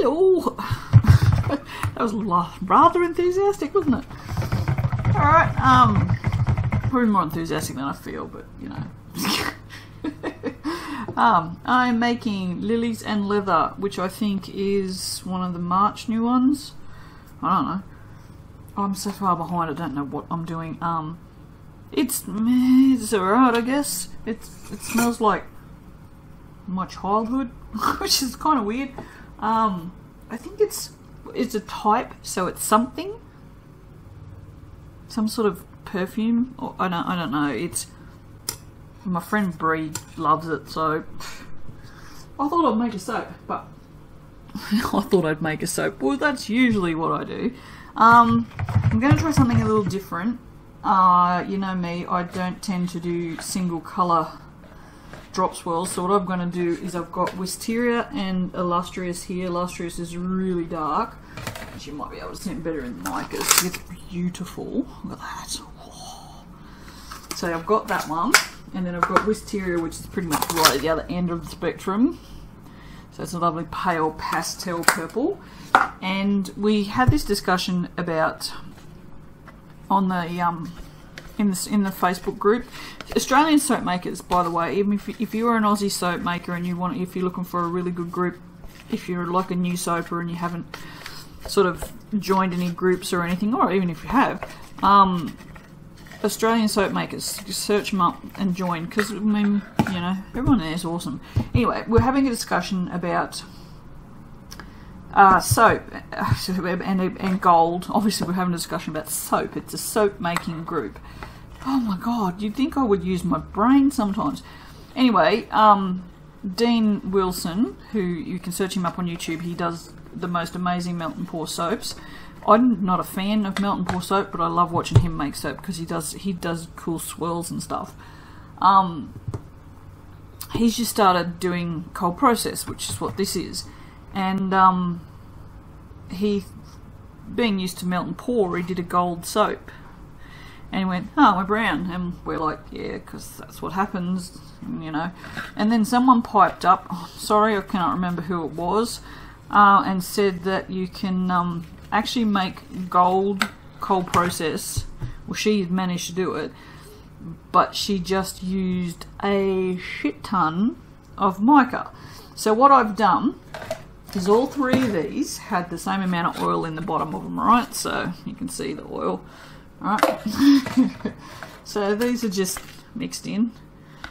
Hello! That was rather enthusiastic, wasn't it? Alright, probably more enthusiastic than I feel, but you know. I'm making Lillies and Leather, which I think is one of the March new ones. I don't know. I'm so far behind, I don't know what I'm doing. It's alright, I guess. It smells like my childhood, which is kind of weird. I think it's a type, so it's something, some sort of perfume, or I don't know. It's my friend Bree loves it, so I thought I'd make a soap. But I thought I'd make a soap. Well, that's usually what I do. I'm going to try something a little different. You know me, I don't tend to do single colour drop swirls, so what I'm going to do is I've got Wisteria and Illustrious here. Illustrious is really dark, as you might be able to see it better in the mic. It's beautiful. Look at that. Oh. So I've got that one, and then I've got Wisteria, which is pretty much right at the other end of the spectrum. So it's a lovely pale pastel purple. And we had this discussion about on the in the Facebook group. Australian soap makers, by the way, even if you're an Aussie soap maker and if you're looking for a really good group, if you're like a new soaper and you haven't sort of joined any groups or anything, or even if you have, Australian soap makers, just search them up and join, because I mean, you know, everyone there is awesome. Anyway, we're having a discussion about soap and gold. Obviously we're having a discussion about soap. It's a soap making group. Oh my god, you'd think I would use my brain sometimes. Anyway, Dean Wilson, who you can search him up on YouTube, he does the most amazing melt and pour soaps. I'm not a fan of melt and pour soap, but I love watching him make soap because he does cool swirls and stuff. He's just started doing cold process, which is what this is. And he, being used to melt and pour, he did a gold soap. And he went, oh, we're brown. And we're like, yeah, because that's what happens, you know. And then someone piped up, oh, sorry, I cannot remember who it was, and said that you can actually make gold cold process. Well, she had managed to do it, but she just used a shit ton of mica. So what I've done is all three of these had the same amount of oil in the bottom of them, right? So you can see the oil, right? So these are just mixed in.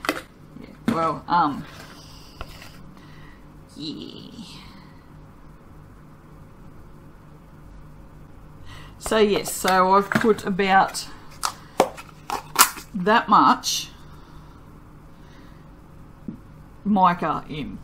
Yeah, well, yeah. So yes, so I've put about that much mica in.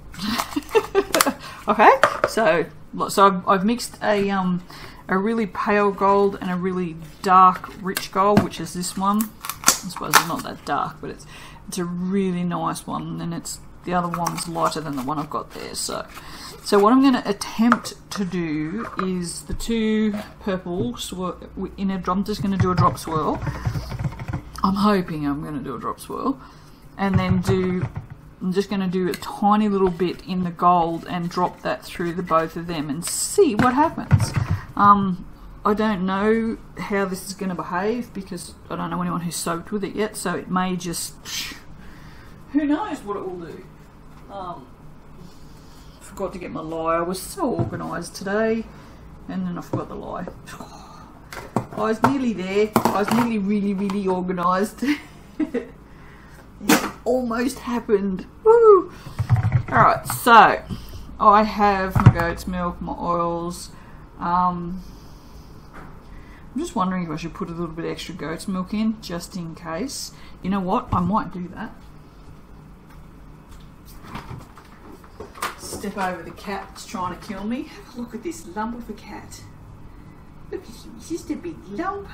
Okay, so I've mixed a really pale gold and a really dark rich gold, which is this one. I suppose it's not that dark, but it's a really nice one, and the other one's lighter than the one I've got there. So what I'm going to attempt to do is the two purple swirl in a drop. I'm just going to do a drop swirl. I'm hoping I'm going to do a drop swirl, and then I'm just going to do a tiny little bit in the gold and drop that through the both of them and see what happens. I don't know how this is going to behave because I don't know anyone who's soaked with it yet, so it may just, who knows what it will do. Forgot to get my lye. I was so organised today, and then I forgot the lye. I was nearly there. I was nearly really organised. It almost happened. Woo! Alright, so I have my goat's milk, my oils. I'm just wondering if I should put a little bit extra goat's milk in, just in case. You know what? I might do that. Step over the cat that's trying to kill me. Have a look at this lump of a cat. Look at him, he's just a big lump.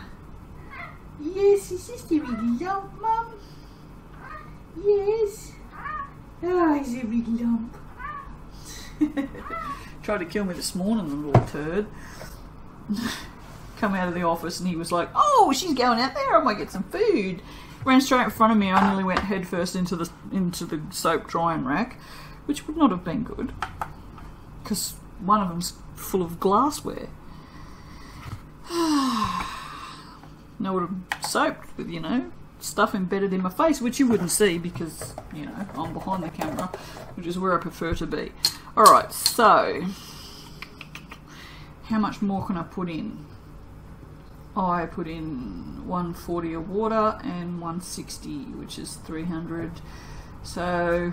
Yes, he's just a big lump, Mum. Yes. Oh, he's a big lump. Tried to kill me this morning, the little turd. Come out of the office and he was like, oh, she's going out there, I might get some food. Ran straight in front of me. I nearly went head first into the soap drying rack, which would not have been good because one of them's full of glassware. I would have soaped with, you know, stuff embedded in my face, which you wouldn't see because, you know, I'm behind the camera, which is where I prefer to be. Alright, so how much more can I put in? I put in 140 of water and 160, which is 300. So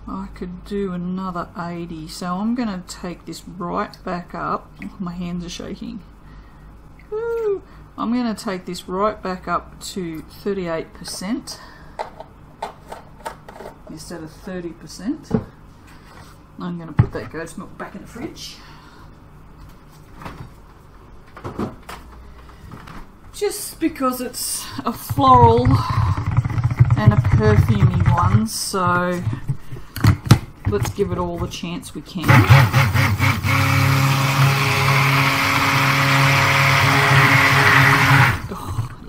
I could do another 80. So I'm going to take this right back up. My hands are shaking. Woo. I'm going to take this right back up to 38% instead of 30%. I'm going to put that goat's milk back in the fridge. Just because it's a floral and a perfumey one, so let's give it all the chance we can.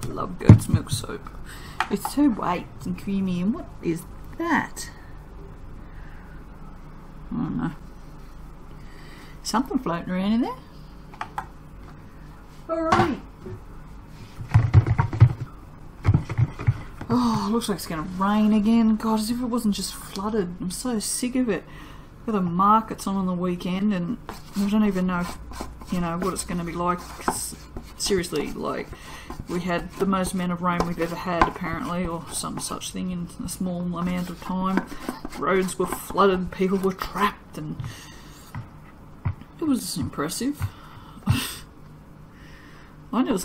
Love goat's milk soap. It's so white and creamy, and what is that? I don't know. Something floating around in there. Alright. Oh, looks like it's going to rain again. God, as if it wasn't just flooded. I'm so sick of it. Got the markets on the weekend, and I don't even know if, you know, what it's going to be like. 'Cause seriously, like, we had the most amount of rain we've ever had, apparently, or some such thing in a small amount of time. Roads were flooded, people were trapped, and it was just impressive. I was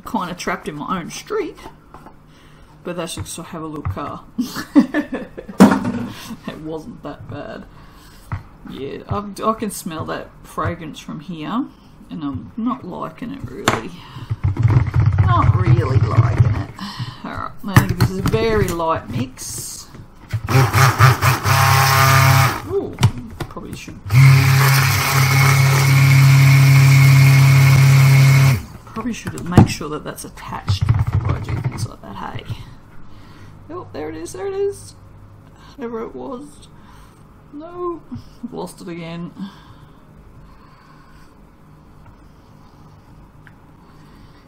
kind of trapped in my own street, but that's just because I have a little car. It wasn't that bad. Yeah, I can smell that fragrance from here, and I'm not liking it really. Not really liking it. Alright, I'm going to give this a very light mix. Ooh, probably should. Probably should make sure that that's attached before I do things like that. Hey. Oh, there it is, there it is. Whatever it was. No, I've lost it again.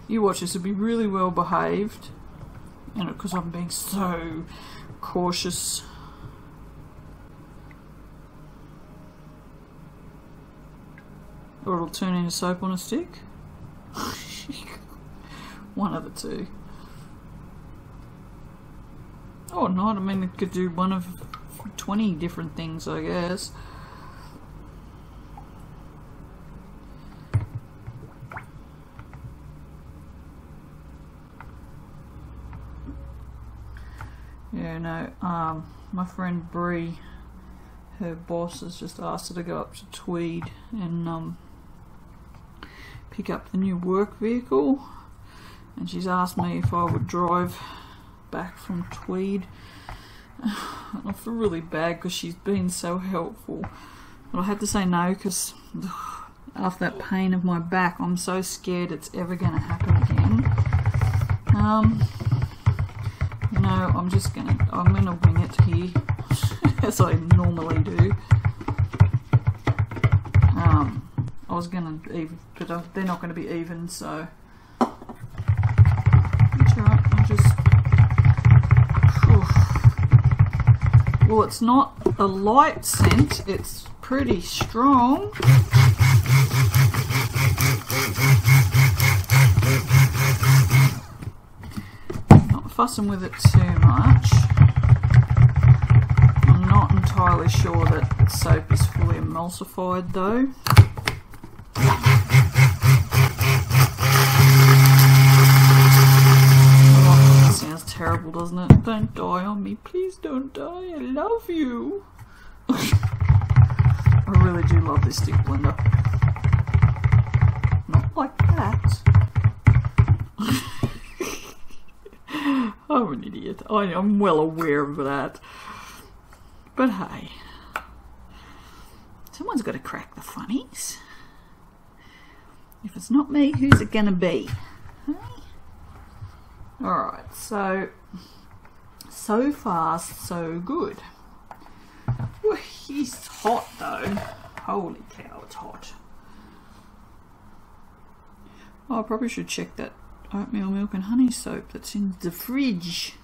You watch this, it'll be really well behaved, and because I'm being so cautious. Or it'll turn into soap on a stick. One of the two. Or not, I mean, it could do one of 20 different things, I guess. Yeah, no, my friend Bree, her boss has just asked her to go up to Tweed and pick up the new work vehicle, and she's asked me if I would drive back from Tweed. I feel really bad because she's been so helpful, but I had to say no because after that pain of my back, I'm so scared it's ever going to happen again. You know, I'm gonna wing it here as I normally do. I was gonna even, but they're not gonna be even, so it's alright. I'll just. Well, it's not a light scent, it's pretty strong. Not fussing with it too much. I'm not entirely sure that soap is fully emulsified though. Oh, that sounds terrible, doesn't it? Don't die on me, please don't die, I love you. I really do love this stick blender. Not like that. I'm an idiot. I'm well aware of that. But hey, someone's got to crack the funnies. If it's not me, who's it gonna be? Hey? Alright, so far so good. Jeez, it's hot though. Holy cow, it's hot. Oh, I probably should check that oatmeal milk and honey soap that's in the fridge.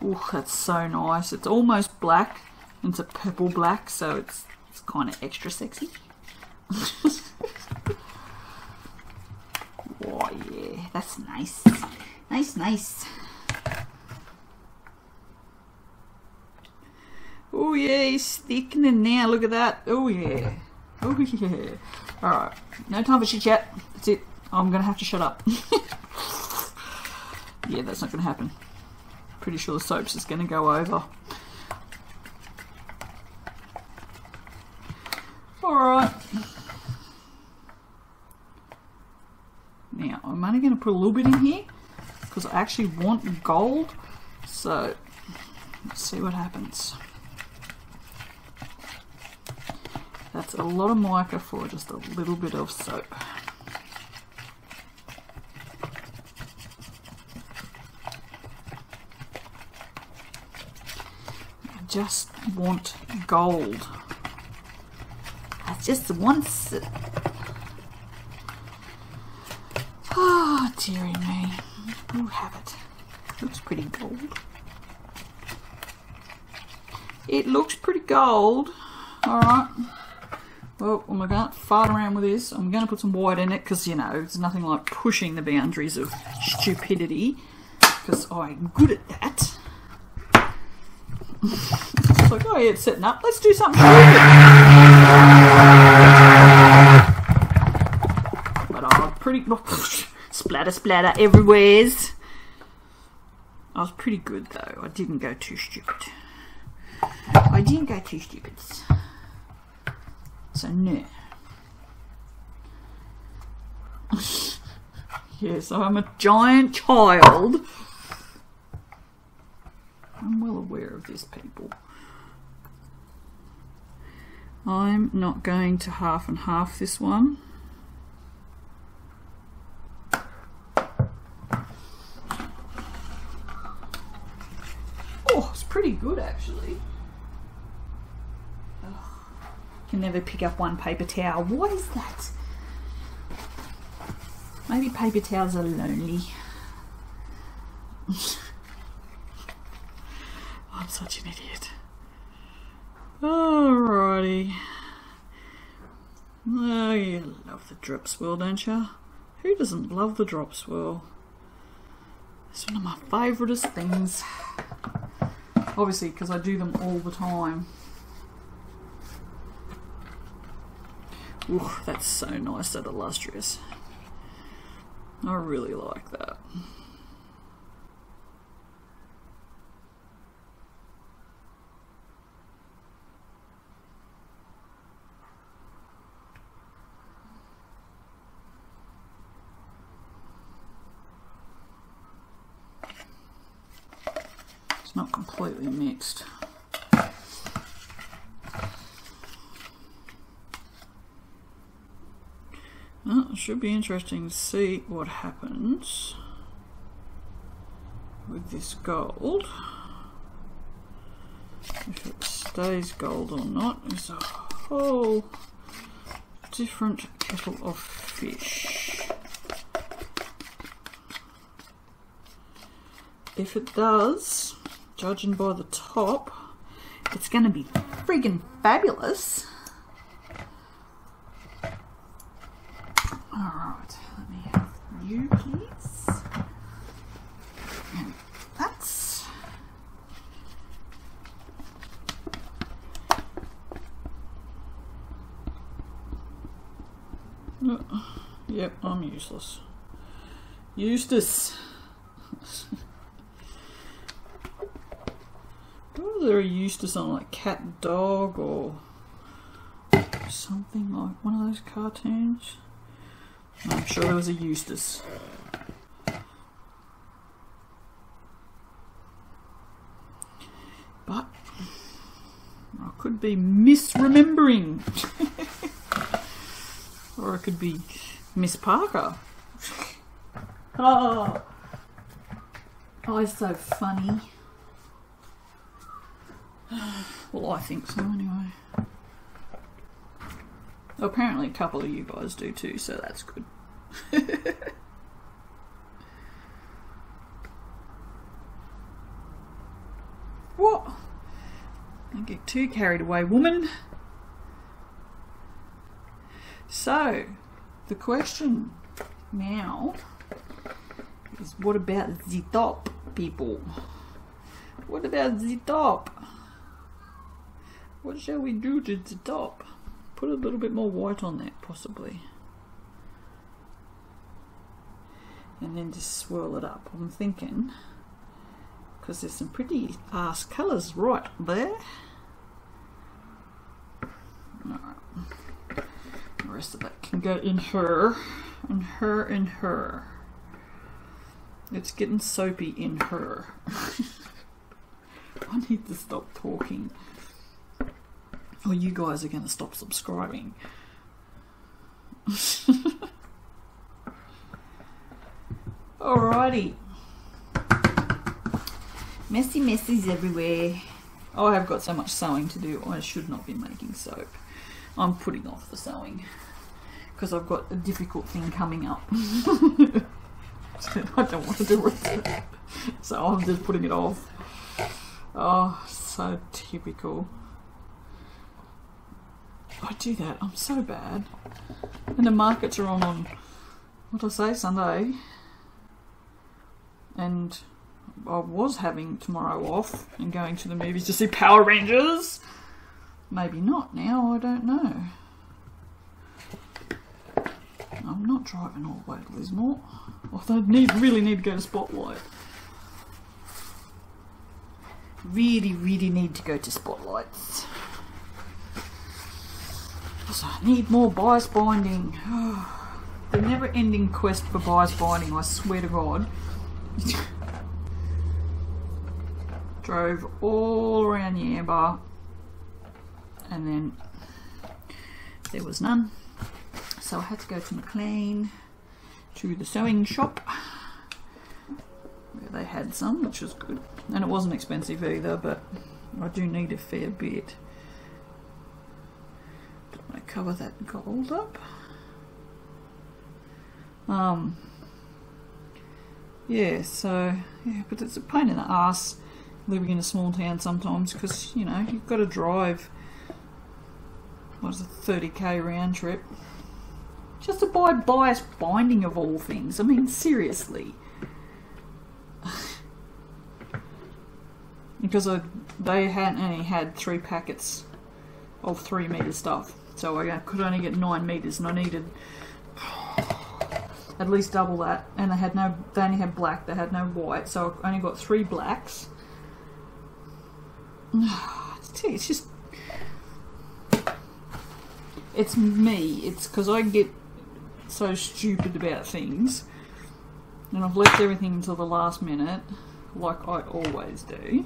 Oh, that's so nice. It's almost black. It's a purple black, so it's kind of extra sexy. Oh yeah, that's nice. Nice. Oh yeah, he's thickening now. Look at that. Oh yeah. Oh yeah. Alright, no time for chit chat. That's it. I'm gonna have to shut up. Yeah, that's not gonna happen. Pretty sure the soap's just gonna go over. Alright. Now, I'm only going to put a little bit in here because I actually want gold. So, let's see what happens. That's a lot of mica for just a little bit of soap. I just want gold. I just want it. Oh, dearie me. We'll have it. Looks pretty gold. It looks pretty gold. Alright. Well, I'm going to fart around with this. I'm going to put some white in it because, you know, it's nothing like pushing the boundaries of stupidity because I'm good at that. It's like, oh yeah, it's setting up. Let's do something stupid. But I was pretty... splatter everywheres. I was pretty good though. I didn't go too stupid. So no. Yes, I'm a giant child. I'm well aware of this, people. I'm not going to half and half this one. Oh, it's pretty good actually. Ugh. Can never pick up one paper towel. What is that? Maybe paper towels are lonely. I'm such an idiot. Alrighty. Oh, you love the drop swirl, don't you? Who doesn't love the drop swirl? It's one of my favouriteest things. Obviously, because I do them all the time. Ooh, that's so nice, so illustrious. I really like that. It's not completely mixed. Well, it should be interesting to see what happens with this gold. If it stays gold or not is a whole different kettle of fish. If it does, judging by the top, it's going to be friggin' fabulous. Alright, let me have you, please. And that's... Yep, I'm useless. Eustace! Was there a Eustace on like Cat and Dog or something like one of those cartoons? I'm sure there was a Eustace. But I could be misremembering. Or it could be Miss Parker. Oh, it's so funny. Well, I think so anyway. Apparently a couple of you guys do too, so that's good. What? Don't get too carried away, woman. So, the question now is, what about the top, people? What about the top? What shall we do to the top? Put a little bit more white on that, possibly. And then just swirl it up. I'm thinking, because there's some pretty ass colours right there. Alright. The rest of that can go in her, and her, and her. It's getting soapy in her. I need to stop talking, or you guys are going to stop subscribing. Alrighty. Messy messes everywhere. Oh, I have got so much sewing to do. I should not be making soap. I'm putting off the sewing because I've got a difficult thing coming up. I don't want to do it. So I'm just putting it off. Oh, so typical. I do that. I'm so bad. And the markets are on what did I say, Sunday. And I was having tomorrow off and going to the movies to see Power Rangers. Maybe not now, I don't know. I'm not driving all the way to Lismore. Although I really need to go to Spotlight. Really need to go to Spotlights. So I need more bias binding. The never ending quest for bias binding, I swear to God. Drove all around Yamba and then there was none, so I had to go to McLean to the sewing shop where they had some, which was good, and it wasn't expensive either, but I do need a fair bit. Don't want to cover that gold up. Yeah, so yeah, but it's a pain in the ass living in a small town sometimes, because you know you've got to drive, what is it, 30k round trip just to buy bias binding of all things. I mean, seriously. Because they hadn't only had 3 packets of 3 metre stuff, so I could only get 9 metres, and I needed at least double that, and they only had black, they had no white, so I only got 3 blacks. It's just, it's me, it's because I get so stupid about things, and I've left everything until the last minute, like I always do.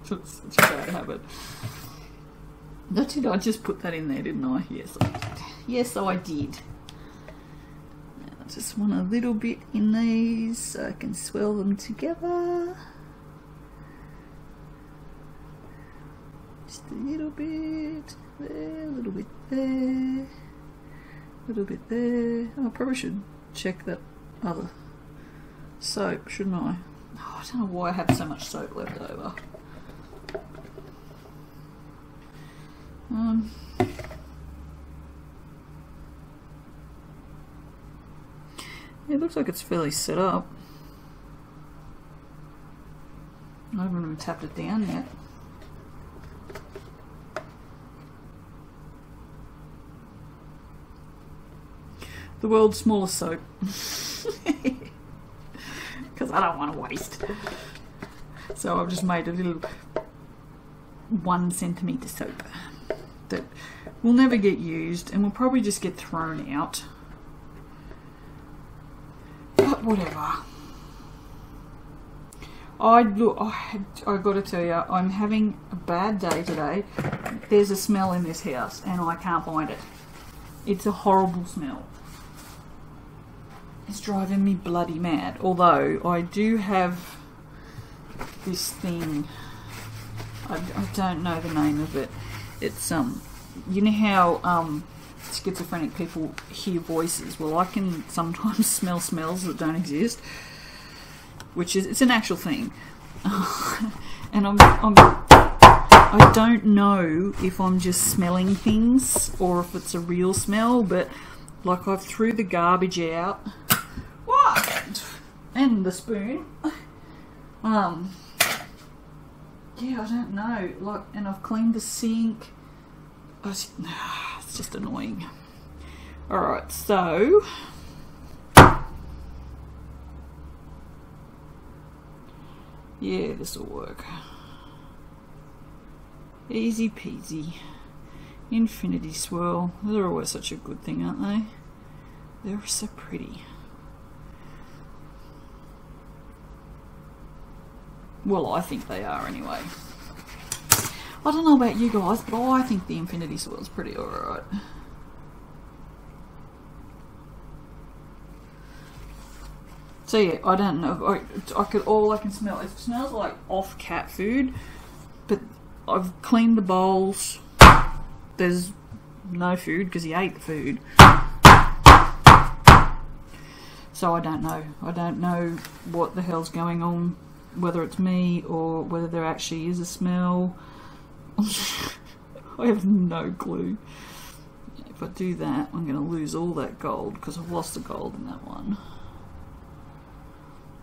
It's such a bad habit. I just put that in there, didn't I? Yes, I did. Yes, I did. I just want a little bit in these so I can swirl them together. Just a little bit there, a little bit there, a little bit there. Oh, I probably should check that other soap, shouldn't I? Oh, I don't know why I have so much soap left over. It looks like it's fairly set up. I haven't even tapped it down yet. The world's smallest soap. Because I don't want to waste. So I've just made a little 1 centimetre soap that will never get used and will probably just get thrown out. But whatever. I gotta tell you, I'm having a bad day today. There's a smell in this house and I can't find it. It's a horrible smell. It's driving me bloody mad. Although I do have this thing. I don't know the name of it. It's you know how schizophrenic people hear voices? Well, I can sometimes smell smells that don't exist, which is, it's an actual thing. And I don't know if I'm just smelling things or if it's a real smell, but like I threw the garbage out. What? And the spoon. Yeah, I don't know. Like, and I've cleaned the sink. It's just annoying. Alright, so yeah, this will work. Easy peasy. Infinity swirl. They're always such a good thing, aren't they? They're so pretty. Well, I think they are anyway. I don't know about you guys, but I think the infinity swirl is pretty alright. So yeah, I don't know. All I can smell. It smells like off cat food, but I've cleaned the bowls. There's no food because he ate the food. So I don't know. I don't know what the hell's going on. Whether it's me or whether there actually is a smell. I have no clue. If I do that, I'm going to lose all that gold because I've lost the gold in that one.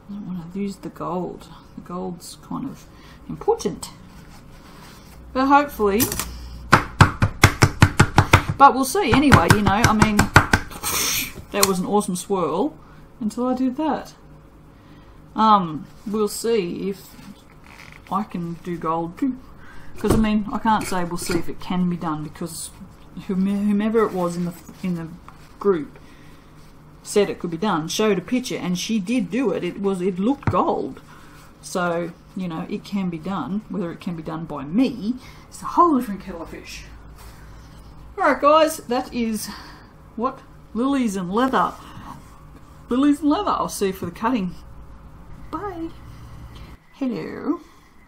I don't want to lose the gold. The gold's kind of important. But hopefully... But we'll see anyway, you know. I mean, that was an awesome swirl until I did that. We'll see if I can do gold too. Because I mean, I can't say we'll see if it can be done because whomever it was in the group said it could be done, showed a picture, and she did do it. It looked gold. So you know it can be done. Whether it can be done by me, it's a whole different kettle of fish. All right, guys, that is what Lillies and Leather. Lillies and Leather. I'll see you for the cutting. Bye. Hello,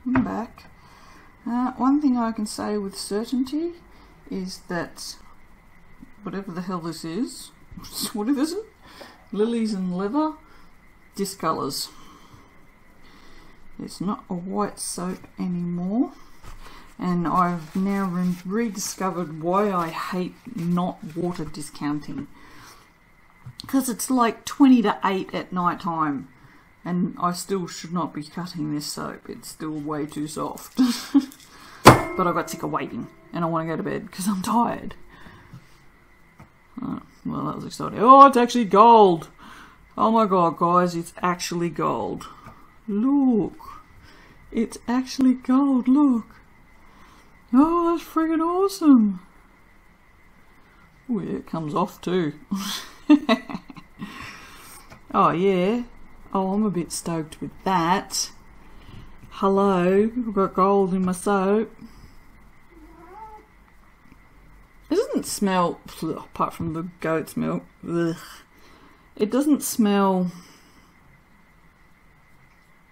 I'm back. One thing I can say with certainty is that whatever the hell this is, what is it? Lillies and Leather discolours. It's not a white soap anymore, and I've now rediscovered why I hate not water discounting. Because it's like 20 to 8 at night time. And I still should not be cutting this soap. It's still way too soft. But I got sick of waiting. And I want to go to bed because I'm tired. Oh, well, that was exciting. Oh, it's actually gold. Oh my god, guys. It's actually gold. Look. It's actually gold. Look. Oh, that's friggin' awesome. Oh, yeah, it comes off too. Oh, yeah. Oh, I'm a bit stoked with that. Hello, I've got gold in my soap. It doesn't smell, apart from the goat's milk, ugh. It doesn't smell,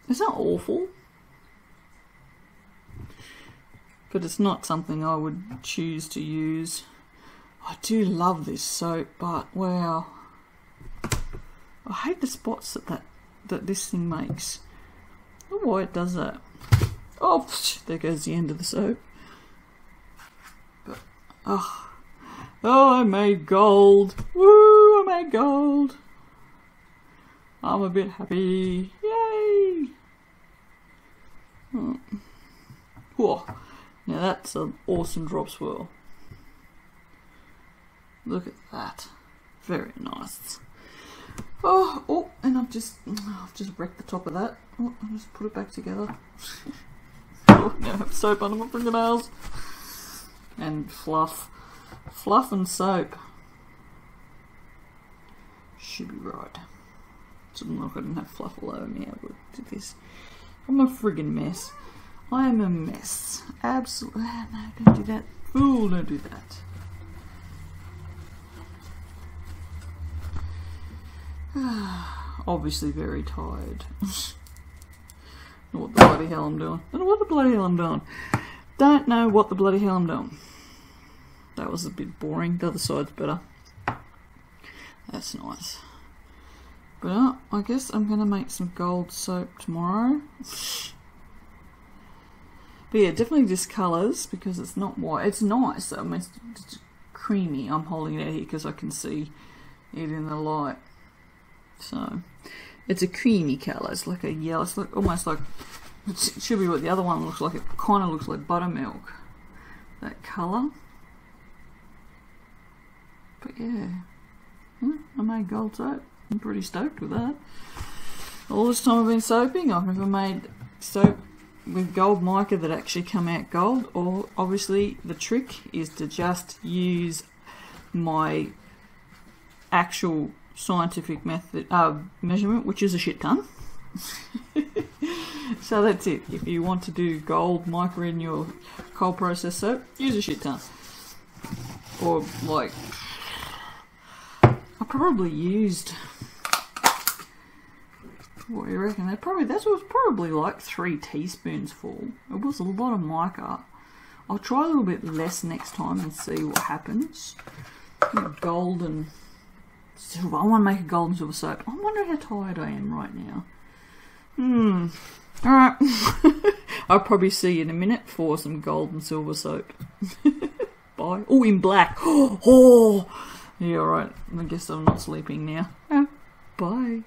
it's not awful. But it's not something I would choose to use. I do love this soap, but wow. I hate the spots that this thing makes. I don't know why it does that. Oh, there goes the end of the soap. But, oh, I made gold. Woo, I made gold. I'm a bit happy. Yay. Oh. Whoa. Now that's an awesome drop swirl. Look at that. Very nice. Oh, and I've just wrecked the top of that. Oh, I'll just put it back together. Oh, now I have soap under my fingernails. And fluff. Fluff and soap. Should be right. So look, I didn't have fluff all over me. I would do this. I'm a friggin' mess. I am a mess. Absolutely. No, don't do that. Ooh, don't do that. Obviously very tired. what the bloody hell I'm doing. I don't know what the bloody hell I'm doing. Don't know what the bloody hell I'm doing. That was a bit boring. The other side's better. That's nice. But I guess I'm going to make some gold soap tomorrow. But yeah, definitely just colours because it's not white. It's nice. I mean, it's creamy. I'm holding it out here because I can see it in the light. So it's a creamy colour. It's like a yellow. It's like almost like it should be what the other one looks like. It kind of looks like buttermilk. That colour. But yeah, I made gold soap. I'm pretty stoked with that. All this time I've been soaping, I've never made soap with gold mica that actually come out gold. Or obviously the trick is to just use my actual scientific method measurement, which is a shit ton. So that's it. If you want to do gold mica in your cold process soap, use a shit ton. Or like, I probably used, what do you reckon? That was probably like 3 teaspoons full. It was a lot of mica. I'll try a little bit less next time and see what happens. Gold and silver. I want to make a gold and silver soap. I wonder how tired I am right now. Alright. I'll probably see you in a minute for some gold and silver soap. Bye. Oh, in black. Oh, yeah, alright. I guess I'm not sleeping now. Bye.